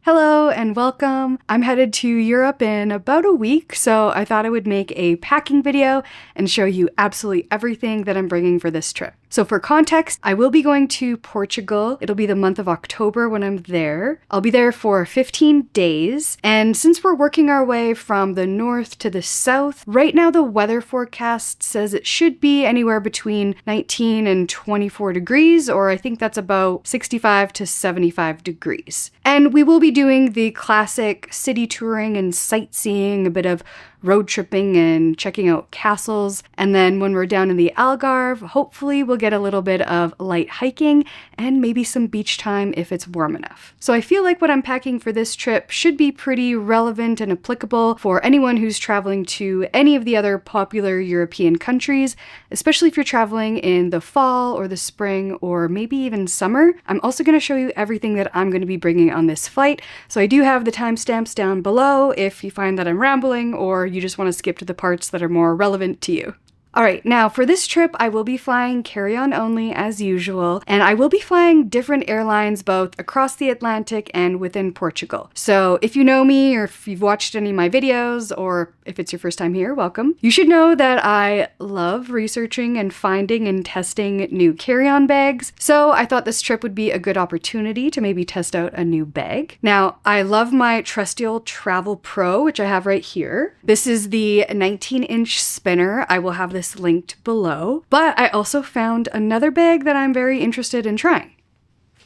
Hello and welcome. I'm headed to Europe in about a week, so I thought I would make a packing video and show you absolutely everything that I'm bringing for this trip. So for context, I will be going to Portugal. It'll be the month of October when I'm there. I'll be there for 15 days, and since we're working our way from the north to the south, right now the weather forecast says it should be anywhere between 19 and 24 degrees, or I think that's about 65 to 75 degrees. And we will be doing the classic city touring and sightseeing, a bit of road tripping and checking out castles. And then when we're down in the Algarve, hopefully we'll get a little bit of light hiking and maybe some beach time if it's warm enough. So I feel like what I'm packing for this trip should be pretty relevant and applicable for anyone who's traveling to any of the other popular European countries, especially if you're traveling in the fall or the spring or maybe even summer. I'm also going to show you everything that I'm going to be bringing on this flight. So I do have the timestamps down below if you find that I'm rambling or you just want to skip to the parts that are more relevant to you. Alright, now for this trip, I will be flying carry-on only as usual, and I will be flying different airlines both across the Atlantic and within Portugal. So if you know me, or if you've watched any of my videos, or if it's your first time here, welcome. You should know that I love researching and finding and testing new carry-on bags, so I thought this trip would be a good opportunity to maybe test out a new bag. Now, I love my trusty old Travelpro, which I have right here. This is the 19-inch spinner. I will have this linked below, but I also found another bag that I'm very interested in trying.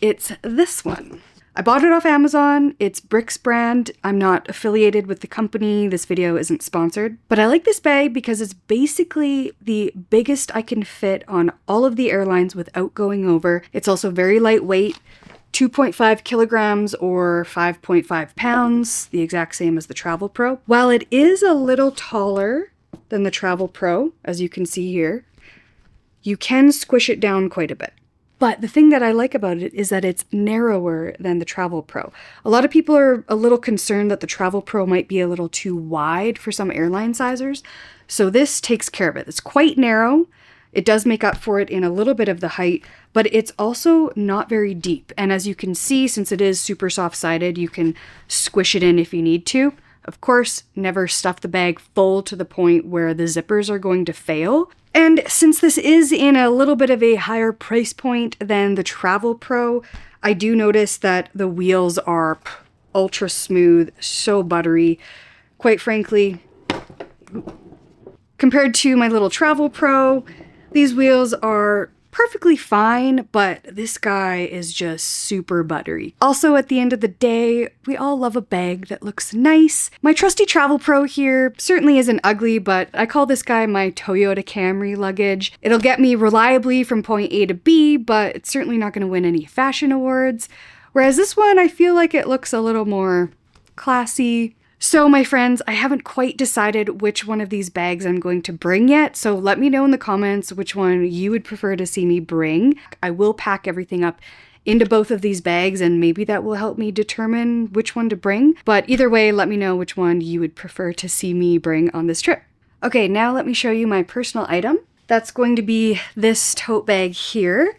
It's this one. I bought it off Amazon. It's Bricks brand. I'm not affiliated with the company. This video isn't sponsored, but I like this bag because it's basically the biggest I can fit on all of the airlines without going over. It's also very lightweight, 2.5 kilograms or 5.5 pounds, the exact same as the Travelpro. While it is a little taller than the Travelpro, as you can see here, you can squish it down quite a bit. But the thing that I like about it is that it's narrower than the Travelpro. A lot of people are a little concerned that the Travelpro might be a little too wide for some airline sizers, so this takes care of it. It's quite narrow. It does make up for it in a little bit of the height, but it's also not very deep. And as you can see, since it is super soft-sided, you can squish it in if you need to. Of course, never stuff the bag full to the point where the zippers are going to fail. And since this is in a little bit of a higher price point than the Travelpro, I do notice that the wheels are ultra smooth, so buttery. Quite frankly, compared to my little Travelpro, these wheels are perfectly fine, but this guy is just super buttery. Also, at the end of the day, we all love a bag that looks nice. My trusty Travelpro here certainly isn't ugly, but I call this guy my Toyota Camry luggage. It'll get me reliably from point A to B, but it's certainly not going to win any fashion awards. Whereas this one, I feel like it looks a little more classy. So my friends, I haven't quite decided which one of these bags I'm going to bring yet, so let me know in the comments which one you would prefer to see me bring. I will pack everything up into both of these bags, and maybe that will help me determine which one to bring. But either way, let me know which one you would prefer to see me bring on this trip. Okay, now let me show you my personal item. That's going to be this tote bag here.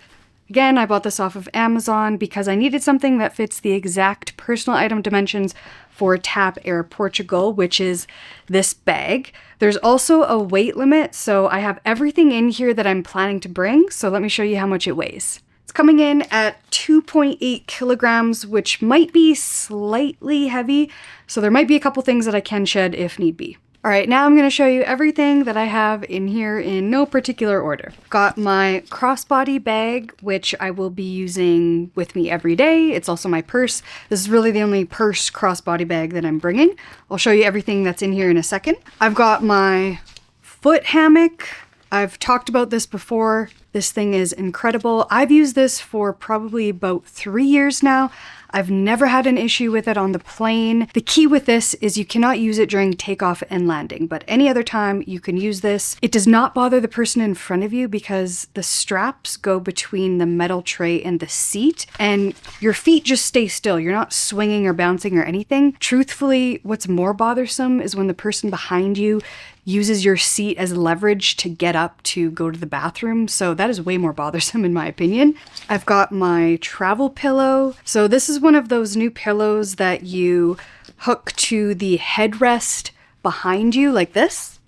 Again, I bought this off of Amazon because I needed something that fits the exact personal item dimensions for TAP Air Portugal, which is this bag. There's also a weight limit, so I have everything in here that I'm planning to bring, so let me show you how much it weighs. It's coming in at 2.8 kilograms, which might be slightly heavy, so there might be a couple things that I can shed if need be. Alright, now I'm going to show you everything that I have in here in no particular order. Got my crossbody bag, which I will be using with me every day. It's also my purse. This is really the only purse crossbody bag that I'm bringing. I'll show you everything that's in here in a second. I've got my foot hammock. I've talked about this before. This thing is incredible. I've used this for probably about 3 years now. I've never had an issue with it on the plane. The key with this is you cannot use it during takeoff and landing, but any other time you can use this. It does not bother the person in front of you because the straps go between the metal tray and the seat, and your feet just stay still. You're not swinging or bouncing or anything. Truthfully, what's more bothersome is when the person behind you uses your seat as leverage to get up to go to the bathroom. So that is way more bothersome in my opinion. I've got my travel pillow. So this is one of those new pillows that you hook to the headrest behind you like this.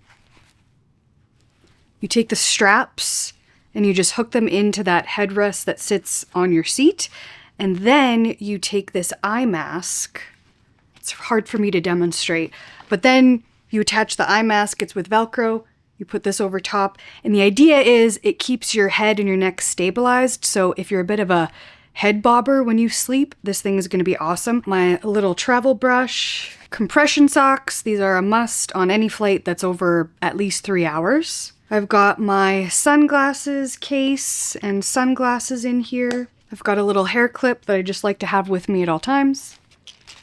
You take the straps and you just hook them into that headrest that sits on your seat. And then you take this eye mask. It's hard for me to demonstrate, but then you attach the eye mask. It's with Velcro. You put this over top. And the idea is it keeps your head and your neck stabilized. So if you're a bit of a head bobber when you sleep, this thing is going to be awesome. My little travel brush, compression socks. These are a must on any flight that's over at least 3 hours. I've got my sunglasses case and sunglasses in here. I've got a little hair clip that I just like to have with me at all times.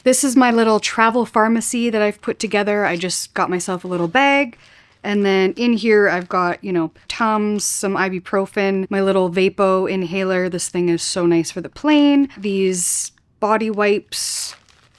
This is my little travel pharmacy that I've put together. I just got myself a little bag. And then in here, I've got, Tums, some ibuprofen, my little Vapo inhaler. This thing is so nice for the plane. These body wipes,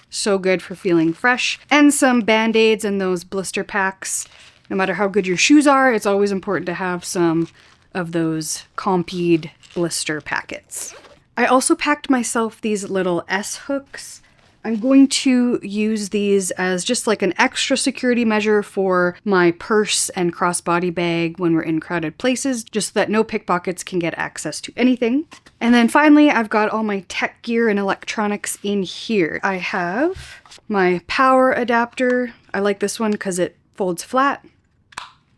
so good for feeling fresh. And some Band-Aids and those blister packs. No matter how good your shoes are, it's always important to have some of those Compeed blister packets. I also packed myself these little S-hooks. I'm going to use these as just like an extra security measure for my purse and crossbody bag when we're in crowded places, just so that no pickpockets can get access to anything. And then finally, I've got all my tech gear and electronics in here. I have my power adapter. I like this one because it folds flat.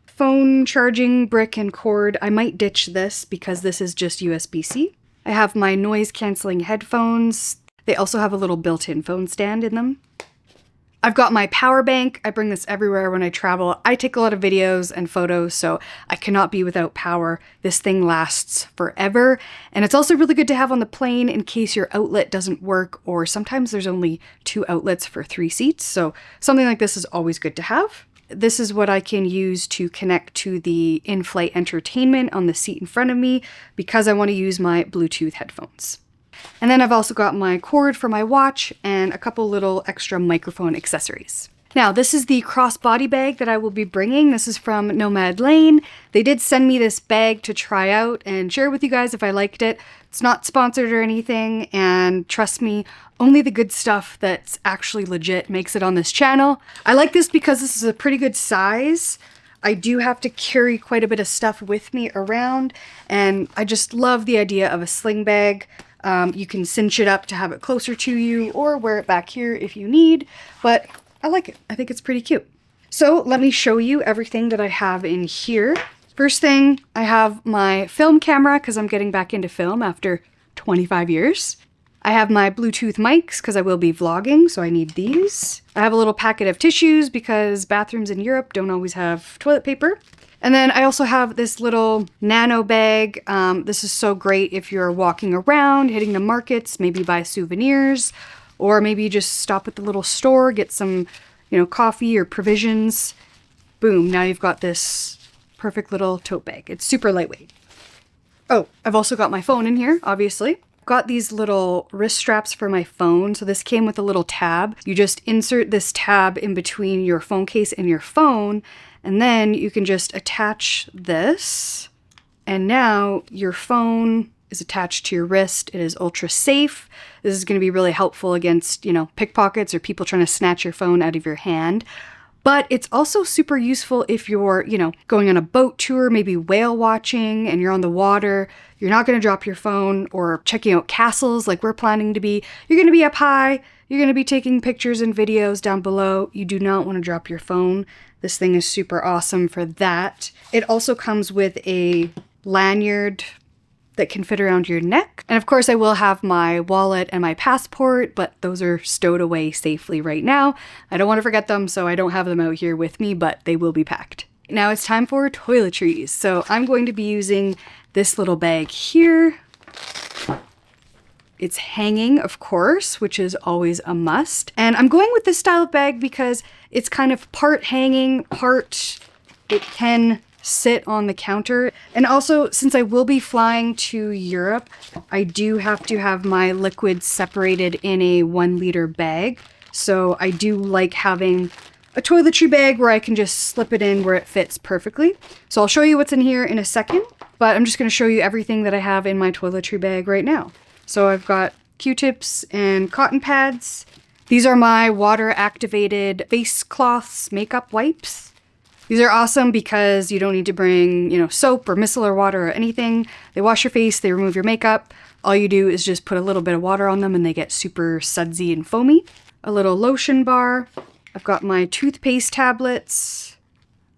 Phone charging brick and cord. I might ditch this because this is just USB-C. I have my noise canceling headphones. They also have a little built-in phone stand in them. I've got my power bank. I bring this everywhere when I travel. I take a lot of videos and photos, so I cannot be without power. This thing lasts forever. And it's also really good to have on the plane in case your outlet doesn't work, or sometimes there's only 2 outlets for 3 seats. So something like this is always good to have. This is what I can use to connect to the in-flight entertainment on the seat in front of me because I want to use my Bluetooth headphones. And then I've also got my cord for my watch and a couple little extra microphone accessories. Now, this is the crossbody bag that I will be bringing. This is from Nomad Lane. They did send me this bag to try out and share with you guys if I liked it. It's not sponsored or anything, and trust me, only the good stuff that's actually legit makes it on this channel. I like this because this is a pretty good size. I do have to carry quite a bit of stuff with me around, and I just love the idea of a sling bag. You can cinch it up to have it closer to you or wear it back here if you need, but I like it. I think it's pretty cute. So let me show you everything that I have in here. First thing, I have my film camera because I'm getting back into film after 25 years. I have my Bluetooth mics because I will be vlogging, so I need these. I have a little packet of tissues because bathrooms in Europe don't always have toilet paper. And then I also have this little nano bag. This is so great if you're walking around, hitting the markets, maybe buy souvenirs, or maybe just stop at the little store, get some, coffee or provisions. Boom, now you've got this perfect little tote bag. It's super lightweight. Oh, I've also got my phone in here, obviously. Got these little wrist straps for my phone. So this came with a little tab. You just insert this tab in between your phone case and your phone, and then you can just attach this. And now your phone is attached to your wrist. It is ultra safe. This is going to be really helpful against, pickpockets or people trying to snatch your phone out of your hand. But it's also super useful if you're, going on a boat tour, maybe whale watching, and you're on the water. You're not going to drop your phone, or checking out castles like we're planning to be. You're going to be up high. You're going to be taking pictures and videos down below. You do not want to drop your phone. This thing is super awesome for that. It also comes with a lanyard that can fit around your neck. And of course I will have my wallet and my passport, but those are stowed away safely right now. I don't want to forget them, so I don't have them out here with me, but they will be packed. Now it's time for toiletries. So I'm going to be using this little bag here. It's hanging, of course, which is always a must. And I'm going with this style of bag because it's kind of part hanging, part it can sit on the counter. And also, since I will be flying to Europe, I do have to have my liquids separated in a 1 liter bag. So I do like having a toiletry bag where I can just slip it in where it fits perfectly. So I'll show you what's in here in a second, but I'm just going to show you everything that I have in my toiletry bag right now. So I've got Q-tips and cotton pads. These are my water-activated face cloths makeup wipes. These are awesome because you don't need to bring, soap or micellar water or anything. They wash your face, they remove your makeup. All you do is just put a little bit of water on them and they get super sudsy and foamy. A little lotion bar. I've got my toothpaste tablets.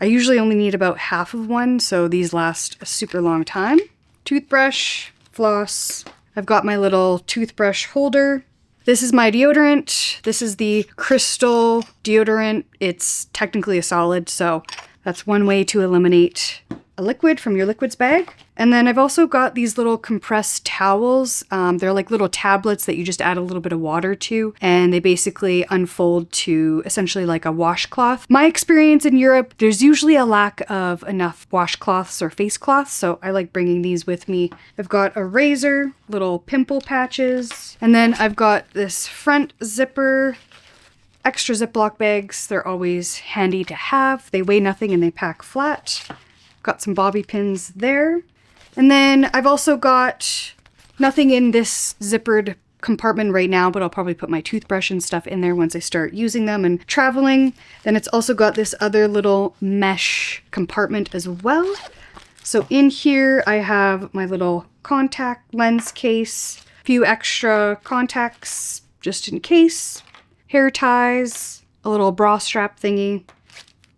I usually only need about half of one, so these last a super long time. Toothbrush, floss. I've got my little toothbrush holder. This is my deodorant. This is the Crystal deodorant. It's technically a solid, so that's one way to eliminate a liquid from your liquids bag. And then I've also got these little compressed towels. They're like little tablets that you just add a little bit of water to, and they basically unfold to essentially like a washcloth. My experience in Europe, there's usually a lack of enough washcloths or face cloths, so I like bringing these with me. I've got a razor, little pimple patches, and then I've got this front zipper, extra Ziploc bags. They're always handy to have. They weigh nothing and they pack flat. Got some bobby pins there. And then I've also got nothing in this zippered compartment right now, but I'll probably put my toothbrush and stuff in there once I start using them and traveling. Then it's also got this other little mesh compartment as well. So in here I have my little contact lens case, a few extra contacts just in case, hair ties, a little bra strap thingy.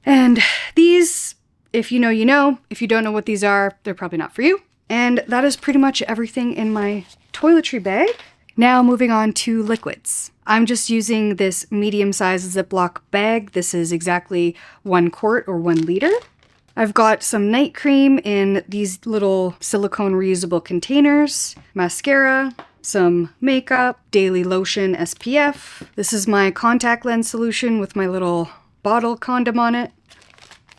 And these, if you know, you know. If you don't know what these are, they're probably not for you. And that is pretty much everything in my toiletry bag. Now moving on to liquids. I'm just using this medium-sized Ziploc bag. This is exactly 1 quart or 1 liter. I've got some night cream in these little silicone reusable containers, mascara, some makeup, daily lotion SPF. This is my contact lens solution with my little bottle condom on it.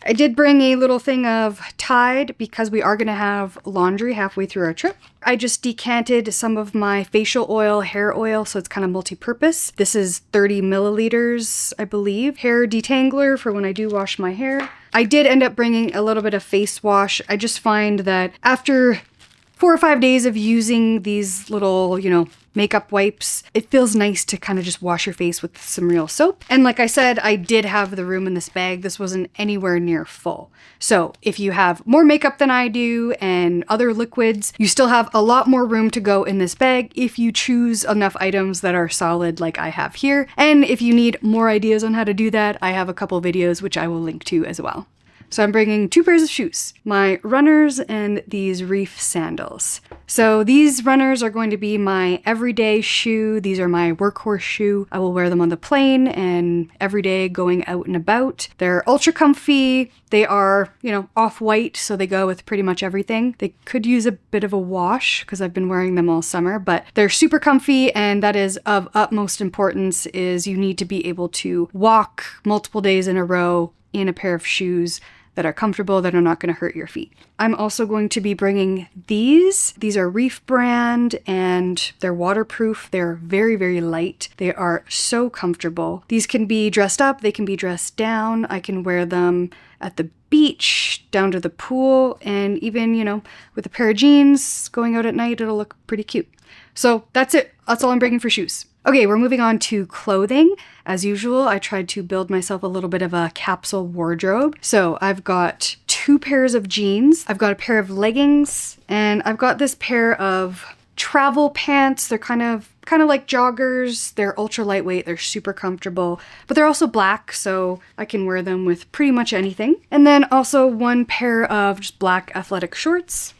I did bring a little thing of Tide because we are going to have laundry halfway through our trip. I just decanted some of my facial oil, hair oil, so it's kind of multi-purpose. This is 30 milliliters, I believe. Hair detangler for when I do wash my hair. I did end up bringing a little bit of face wash. I just find that after 4 or 5 days of using these little, makeup wipes, it feels nice to kind of just wash your face with some real soap. And like I said, I did have the room in this bag. This wasn't anywhere near full. So if you have more makeup than I do and other liquids, you still have a lot more room to go in this bag if you choose enough items that are solid like I have here. And if you need more ideas on how to do that, I have a couple videos which I will link to as well. So I'm bringing 2 pairs of shoes, my runners and these reef sandals. So these runners are going to be my everyday shoe. These are my workhorse shoe. I will wear them on the plane and every day going out and about. They're ultra comfy. They are, off-white, so they go with pretty much everything. They could use a bit of a wash because I've been wearing them all summer, but they're super comfy, and that is of utmost importance is you need to be able to walk multiple days in a row in a pair of shoes that are comfortable, that are not going to hurt your feet. I'm also going to be bringing these. These are Reef brand and they're waterproof. They're very, very light. They are so comfortable. These can be dressed up, they can be dressed down. I can wear them at the beach, down to the pool, and even, with a pair of jeans going out at night, it'll look pretty cute. So that's it. That's all I'm bringing for shoes. Okay, we're moving on to clothing. As usual, I tried to build myself a little bit of a capsule wardrobe. So I've got 2 pairs of jeans, I've got a pair of leggings, and I've got this pair of travel pants. They're kind of like joggers. They're ultra lightweight, they're super comfortable, but they're also black, so I can wear them with pretty much anything. And then also 1 pair of just black athletic shorts.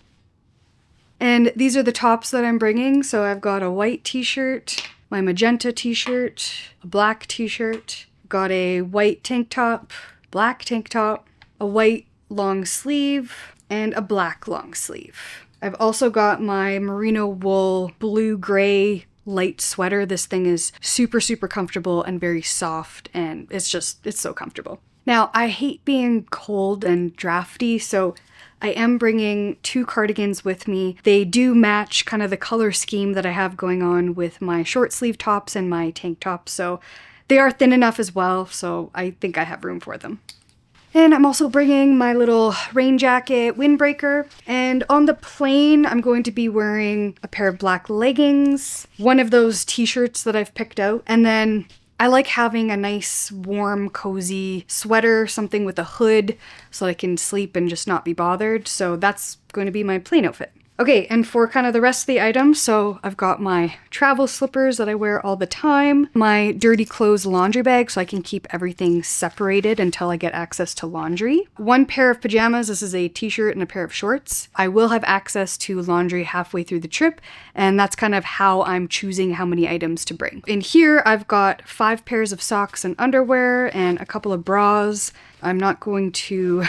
And these are the tops that I'm bringing. So I've got a white t-shirt, my magenta t-shirt, a black t-shirt, got a white tank top, black tank top, a white long sleeve, and a black long sleeve. I've also got my merino wool blue-gray light sweater. This thing is super, super comfortable and very soft, and it's so comfortable. Now, I hate being cold and drafty, so I am bringing 2 cardigans with me. They do match kind of the color scheme that I have going on with my short sleeve tops and my tank tops, so they are thin enough as well, so I think I have room for them. And I'm also bringing my little rain jacket windbreaker. And on the plane, I'm going to be wearing a pair of black leggings, one of those t-shirts that I've picked out, and then I like having a nice, warm, cozy sweater, something with a hood so I can sleep and just not be bothered. So that's going to be my plane outfit. Okay, and for kind of the rest of the items, so I've got my travel slippers that I wear all the time, my dirty clothes laundry bag so I can keep everything separated until I get access to laundry, one pair of pajamas, this is a t-shirt and a pair of shorts. I will have access to laundry halfway through the trip, and that's kind of how I'm choosing how many items to bring. In here, I've got 5 pairs of socks and underwear and a couple of bras. I'm not going to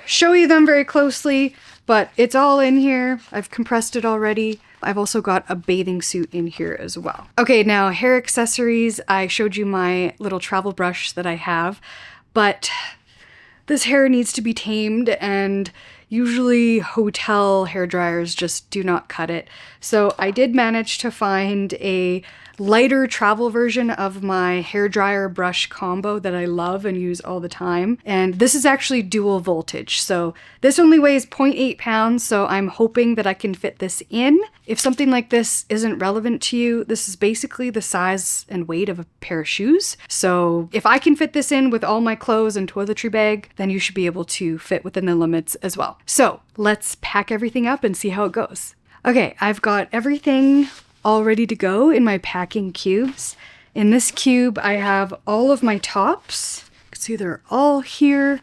show you them very closely, but it's all in here. I've compressed it already. I've also got a bathing suit in here as well. Okay, now hair accessories. I showed you my little travel brush that I have, but this hair needs to be tamed, and usually hotel hair dryers just do not cut it. So I did manage to find a lighter travel version of my hairdryer brush combo that I love and use all the time. And this is actually dual voltage. So this only weighs 0.8 pounds, so I'm hoping that I can fit this in. If something like this isn't relevant to you, this is basically the size and weight of a pair of shoes. So if I can fit this in with all my clothes and toiletry bag, then you should be able to fit within the limits as well. So let's pack everything up and see how it goes. Okay, I've got everything all ready to go in my packing cubes. In this cube, I have all of my tops. You can see they're all here.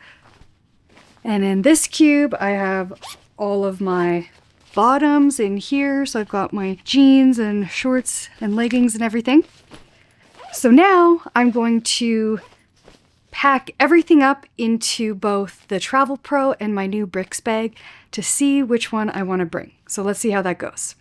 And in this cube, I have all of my bottoms in here. So I've got my jeans and shorts and leggings and everything. So now I'm going to pack everything up into both the Travelpro and my new bricks bag to see which one I want to bring. So let's see how that goes.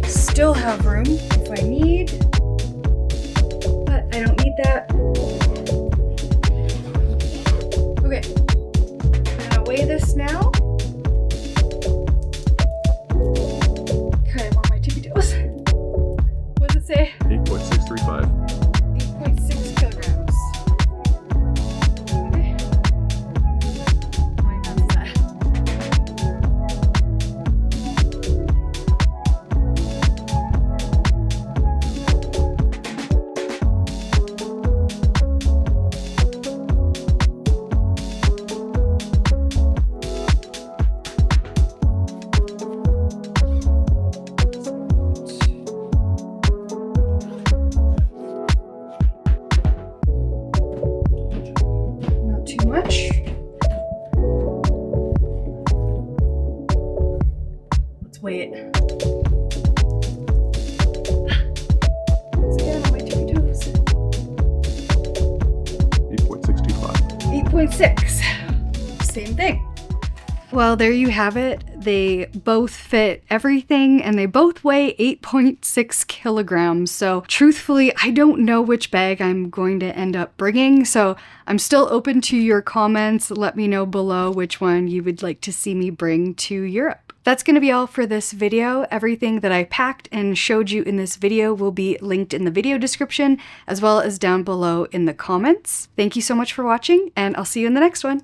Still have room if I need, but I don't need that. Okay, I'm gonna weigh this now. Okay, I'm on my tippy toes. What does it say? 8.635. 8.6 kilograms. Okay. How many pounds is that? Much. Let's weigh it. Let's get on my tippy toes. 8.625. 8.6. Same thing. Well, there you have it. They both fit everything and they both weigh 8.6 kilograms. So truthfully, I don't know which bag I'm going to end up bringing. So I'm still open to your comments. Let me know below which one you would like to see me bring to Europe. That's going to be all for this video. Everything that I packed and showed you in this video will be linked in the video description as well as down below in the comments. Thank you so much for watching, and I'll see you in the next one.